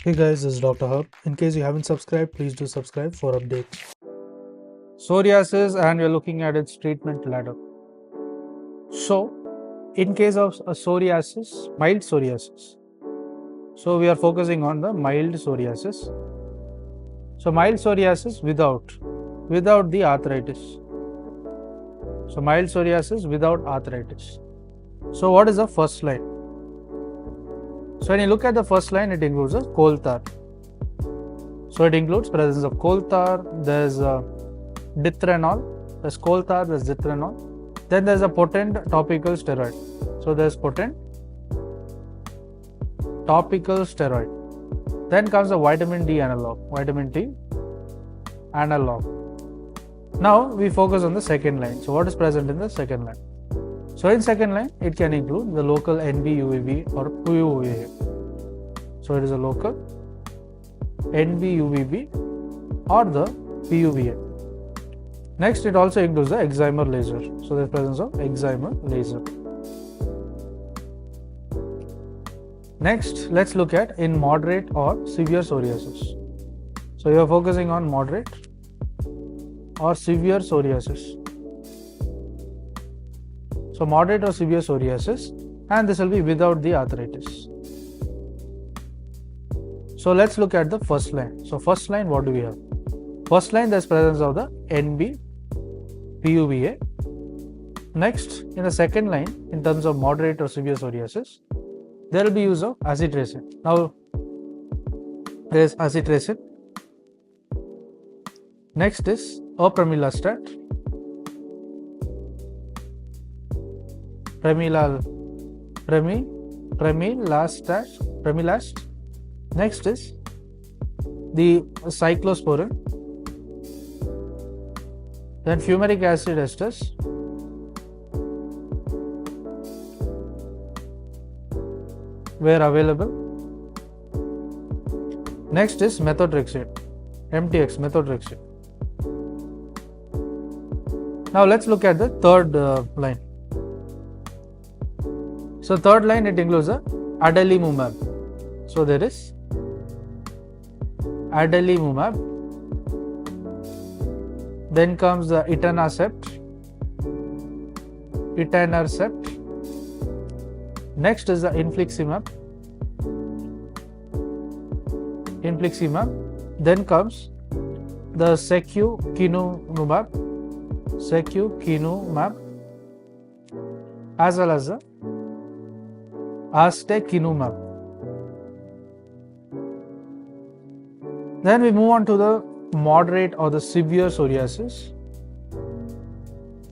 Hey guys, this is Dr. Herb. In case you haven't subscribed, please do subscribe for updates. Psoriasis, and we're looking at its treatment ladder. So, in case of a psoriasis, mild psoriasis. So, we are focusing on the mild psoriasis. So, mild psoriasis without the arthritis. So, mild psoriasis without arthritis. So, what is the first line? So, when you look at the first line, it includes a coal tar. So, it includes presence of coal tar, there's ditrenol, there's coal tar, there's ditrenol. Then there's a potent topical steroid. So, there's potent topical steroid. Then comes the vitamin D analog. Vitamin D analog. Now, we focus on the second line. So, what is present in the second line? So, in second line, it can include the local NB-UVB or PUVA. So, it is a local NB-UVB or the PUVA. Next, it also includes the excimer laser. So, there is presence of excimer laser. Next, let's look at in moderate or severe psoriasis. So, you are focusing on moderate or severe psoriasis. So, moderate or severe psoriasis, and this will be without the arthritis. So, let's look at the first line. So, first line, what do we have? First line, there is presence of the NB PUVA. Next, in the second line, in terms of moderate or severe psoriasis, there will be use of acitresin. Now, there is acitresin. Next is apremilast. Premilast. Next is the cyclosporin. Then fumaric acid esters. Where available. Next is methotrexate. MTX, methotrexate. Now let's look at the third line. So third line, it includes the adalimumab. So there is adalimumab. Then comes the etanercept. Next is the infliximab. Then comes the secukinumab, as well as the astekinumab. Then we move on to the moderate or the severe psoriasis,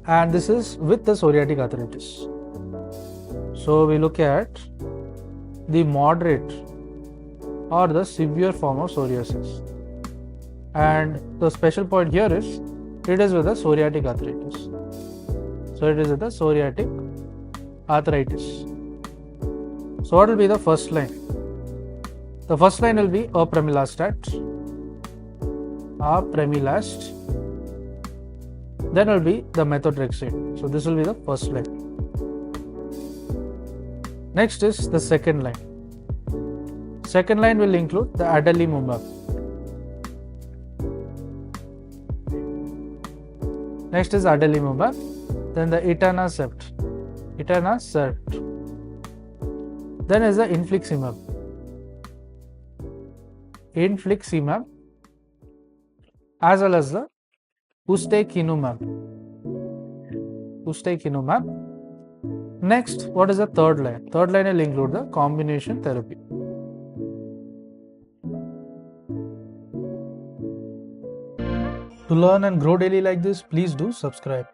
and this is with the psoriatic arthritis. So, we look at the moderate or the severe form of psoriasis, and the special point here is it is with the psoriatic arthritis. So, it is with the psoriatic arthritis. So, what will be the first line? The first line will be apremilast. Then will be the methotrexate. So, this will be the first line. Next is the second line. Second line will include the adalimumab. Next is adalimumab. Then the etanercept. Then is the infliximab. As well as the ustekinumab. Next, what is the third line? Third line will include the combination therapy. To learn and grow daily like this, please do subscribe.